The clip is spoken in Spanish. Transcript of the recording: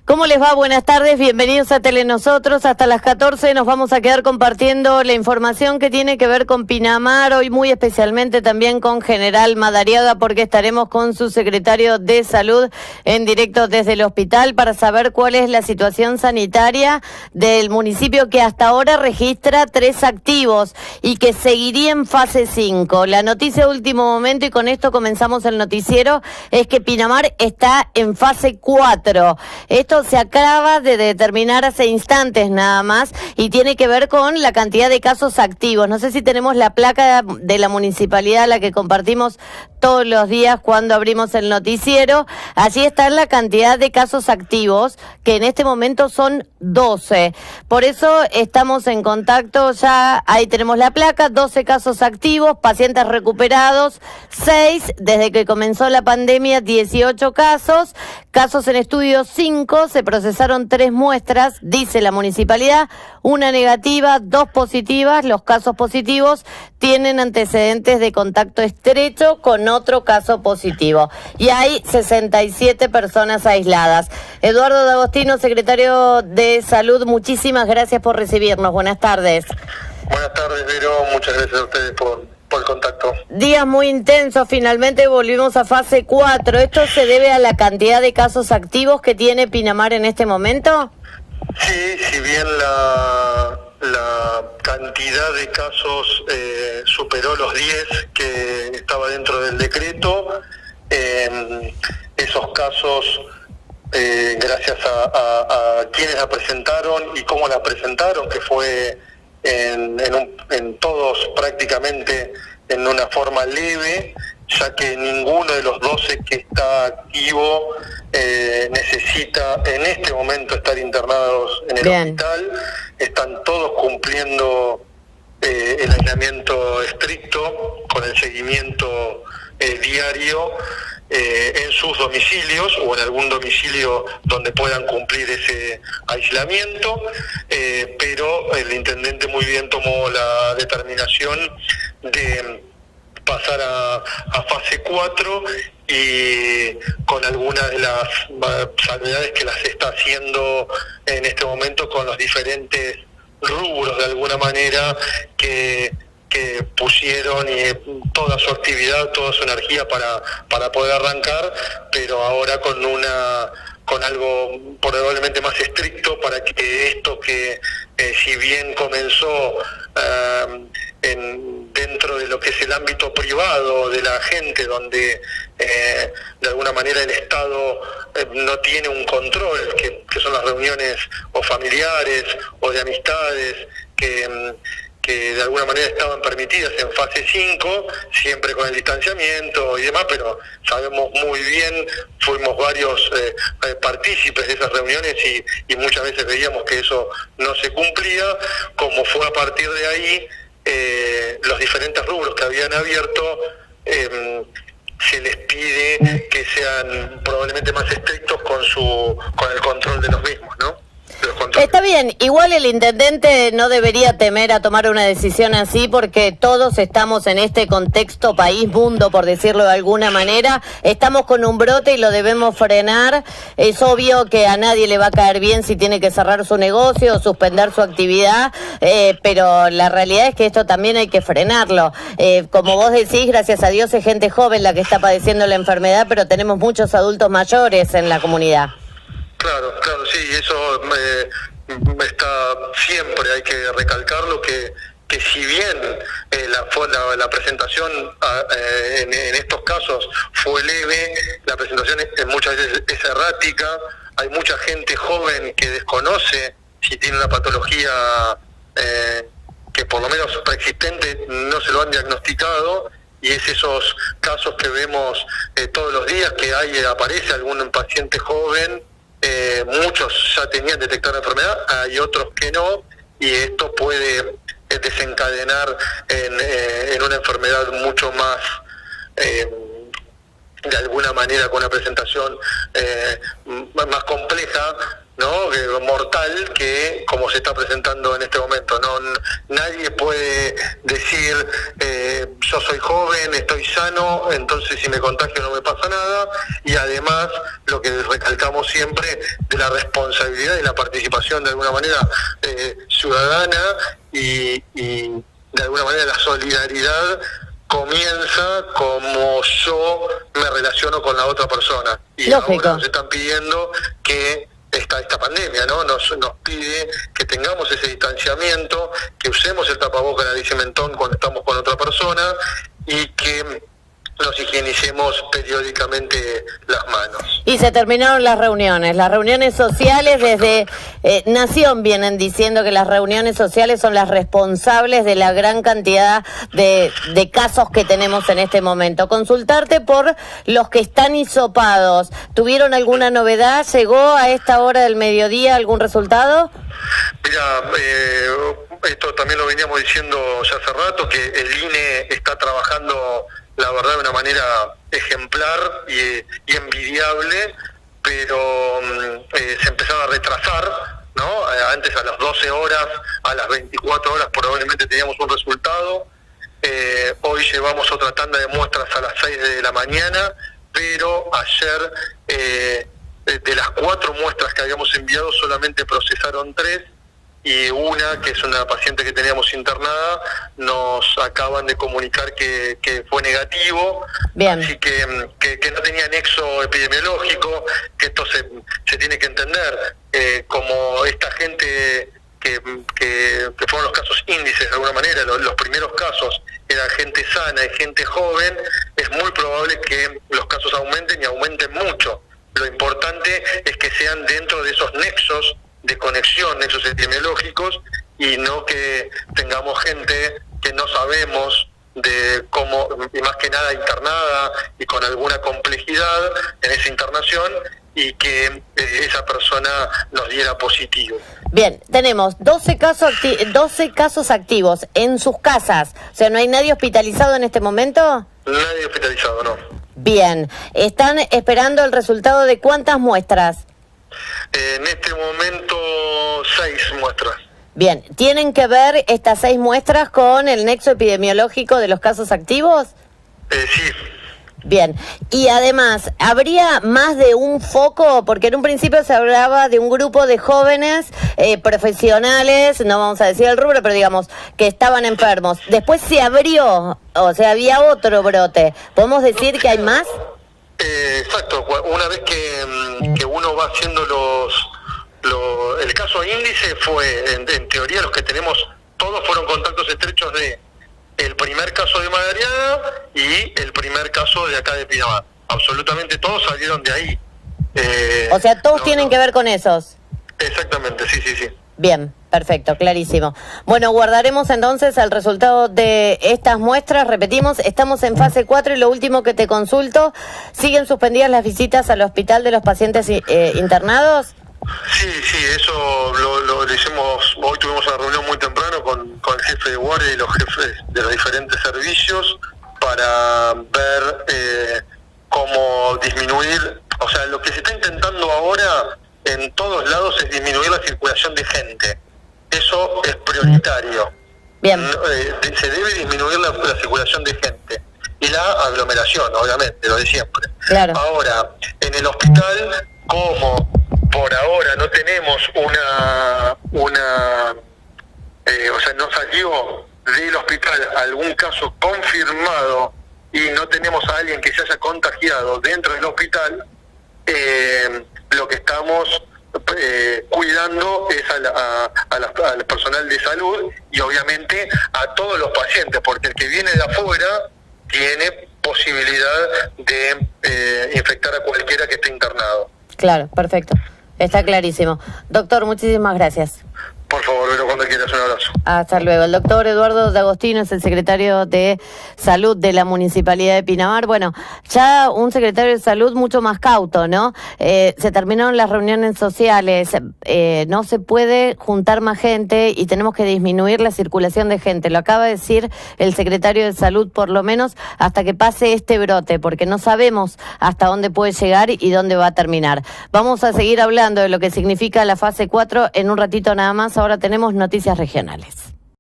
¿Cómo les va? Buenas tardes, bienvenidos a Telenosotros. Hasta las 14 nos vamos a quedar compartiendo la información que tiene que ver con Pinamar, hoy muy especialmente también con General Madariaga, porque estaremos con su secretario de Salud en directo desde el hospital para saber cuál es la situación sanitaria del municipio que hasta ahora registra 3 activos y que seguiría en fase 5. La noticia de último momento, y con esto comenzamos el noticiero, es que Pinamar está en fase 4. Esto se acaba de determinar hace instantes nada más y tiene que ver con la cantidad de casos activos. No sé si tenemos la placa de la municipalidad, la que compartimos todos los días cuando abrimos el noticiero. Allí está la cantidad de casos activos, que en este momento son 12. Por eso estamos en contacto, ya ahí tenemos la placa, 12 casos activos, pacientes recuperados, 6, desde que comenzó la pandemia, 18 casos en estudio 5, se procesaron 3 muestras, dice la municipalidad, 1 negativa, 2 positivas. Los casos positivos tienen antecedentes de contacto estrecho con otro caso positivo. Y hay 67 personas aisladas. Eduardo D'Agostino, secretario de Salud, muchísimas gracias por recibirnos. Buenas tardes. Buenas tardes, Vero. Muchas gracias a ustedes por el contacto. Días muy intensos, finalmente volvimos a fase 4. ¿Esto se debe a la cantidad de casos activos que tiene Pinamar en este momento? Sí, si bien la cantidad de casos superó los 10 que estaba dentro del decreto, esos casos, gracias a quienes la presentaron y cómo la presentaron, que fue en todos prácticamente en una forma leve, ya que ninguno de los 12 que está activo necesita en este momento estar internados en el hospital. Están todos cumpliendo el aislamiento estricto con el seguimiento diario en sus domicilios o en algún domicilio donde puedan cumplir ese aislamiento, pero el intendente muy bien tomó la determinación de pasar a fase 4 y con algunas de las salvedades que las está haciendo en este momento con los diferentes rubros de alguna manera que pusieron toda su actividad, toda su energía para poder arrancar, pero ahora con algo probablemente más estricto para que esto que si bien comenzó dentro de lo que es el ámbito privado de la gente, donde de alguna manera el Estado no tiene un control, que son las reuniones o familiares o de amistades que de alguna manera estaban permitidas en fase 5, siempre con el distanciamiento y demás, pero sabemos muy bien, fuimos varios partícipes de esas reuniones y muchas veces veíamos que eso no se cumplía. Como fue a partir de ahí, los diferentes rubros que habían abierto, se les pide que sean probablemente más estrictos con el control de los mismos, ¿no? Está bien, igual el intendente no debería temer a tomar una decisión así, porque todos estamos en este contexto país, mundo, por decirlo de alguna manera, estamos con un brote y lo debemos frenar. Es obvio que a nadie le va a caer bien si tiene que cerrar su negocio o suspender su actividad, pero la realidad es que esto también hay que frenarlo. Como vos decís, gracias a Dios es gente joven la que está padeciendo la enfermedad, pero tenemos muchos adultos mayores en la comunidad. Claro, sí, eso está siempre, hay que recalcarlo, que si bien la presentación en estos casos fue leve, la presentación muchas veces es errática, hay mucha gente joven que desconoce si tiene una patología que por lo menos preexistente no se lo han diagnosticado, y es esos casos que vemos todos los días, que aparece algún paciente joven. Muchos ya tenían detectada la enfermedad, hay otros que no, y esto puede desencadenar en una enfermedad mucho más, de alguna manera, con una presentación más compleja, ¿no? Mortal, que como se está presentando en este momento. Nadie puede decir yo soy joven, estoy sano, entonces si me contagio no me pasa nada, y además lo que que recalcamos siempre de la responsabilidad y la participación de alguna manera ciudadana y de alguna manera la solidaridad comienza como yo me relaciono con la otra persona. Y lógico. Ahora nos están pidiendo que esta pandemia, ¿no? Nos pide que tengamos ese distanciamiento, que usemos el tapaboca, nariz y mentón cuando estamos con otra persona y que nos higienicemos periódicamente las manos. Y se terminaron las reuniones sociales. Desde Nación vienen diciendo que las reuniones sociales son las responsables de la gran cantidad de casos que tenemos en este momento. Consultarte por los que están hisopados. ¿Tuvieron alguna novedad? ¿Llegó a esta hora del mediodía algún resultado? Mira, esto también lo veníamos diciendo ya hace rato, que el INE está trabajando, la verdad, de una manera ejemplar y envidiable, pero se empezaron a retrasar, ¿no? Antes a las 12 horas, a las 24 horas probablemente teníamos un resultado. Hoy llevamos otra tanda de muestras a las 6 de la mañana, pero ayer de las 4 muestras que habíamos enviado solamente procesaron 3. Y una, que es una paciente que teníamos internada, nos acaban de comunicar que fue negativo. Bien. Así que no tenía nexo epidemiológico, que esto se tiene que entender. Como esta gente que fueron los casos índices de alguna manera, los primeros casos eran gente sana y gente joven, es muy probable que los casos aumenten y aumenten mucho. Lo importante es que sean dentro de esos nexos de conexión, nexos epidemiológicos, y no que tengamos gente que no sabemos de cómo, y más que nada internada y con alguna complejidad en esa internación, y que esa persona nos diera positivo. Bien, tenemos 12 casos activos en sus casas. O sea, ¿no hay nadie hospitalizado en este momento? Nadie hospitalizado, no. Bien, ¿están esperando el resultado de cuántas muestras? En este momento 6 muestras. Bien, ¿tienen que ver estas 6 muestras con el nexo epidemiológico de los casos activos? Sí. Bien, y además, ¿habría más de un foco? Porque en un principio se hablaba de un grupo de jóvenes profesionales, no vamos a decir el rubro, pero digamos que estaban enfermos. Después se abrió, o sea, había otro brote. ¿Podemos decir que hay más? Exacto, una vez que uno va haciendo el caso índice fue, en teoría los que tenemos, todos fueron contactos estrechos de el primer caso de Madariaga y el primer caso de acá de Pinamar. Absolutamente todos salieron de ahí. O sea, todos tienen que ver con esos. Exactamente, sí. Bien, perfecto, clarísimo. Bueno, guardaremos entonces el resultado de estas muestras. Repetimos, estamos en fase 4 y lo último que te consulto, ¿siguen suspendidas las visitas al hospital de los pacientes internados? Sí, eso lo hicimos. Hoy tuvimos una reunión muy temprano con el jefe de guardia y los jefes de los diferentes servicios para ver cómo disminuir. O sea, lo que se está intentando ahora en todos lados es disminuir la circulación de gente. Eso es prioritario. Bien. Se debe disminuir la circulación de gente y la aglomeración, obviamente, lo de siempre. Claro. Ahora, en el hospital, como por ahora no tenemos o sea, no salió del hospital algún caso confirmado y no tenemos a alguien que se haya contagiado dentro del hospital, lo que estamos cuidando es al personal de salud y obviamente a todos los pacientes, porque el que viene de afuera tiene posibilidad de infectar a cualquiera que esté internado. Claro, perfecto. Está clarísimo. Doctor, muchísimas gracias. Por favor, Vero, cuando quieras, un abrazo. Hasta luego. El doctor Eduardo D'Agostino es el secretario de Salud de la Municipalidad de Pinamar. Bueno, ya un secretario de Salud mucho más cauto, ¿no? Se terminaron las reuniones sociales, no se puede juntar más gente y tenemos que disminuir la circulación de gente. Lo acaba de decir el secretario de Salud, por lo menos hasta que pase este brote, porque no sabemos hasta dónde puede llegar y dónde va a terminar. Vamos a seguir hablando de lo que significa la fase 4 en un ratito nada más. Ahora tenemos noticias regionales.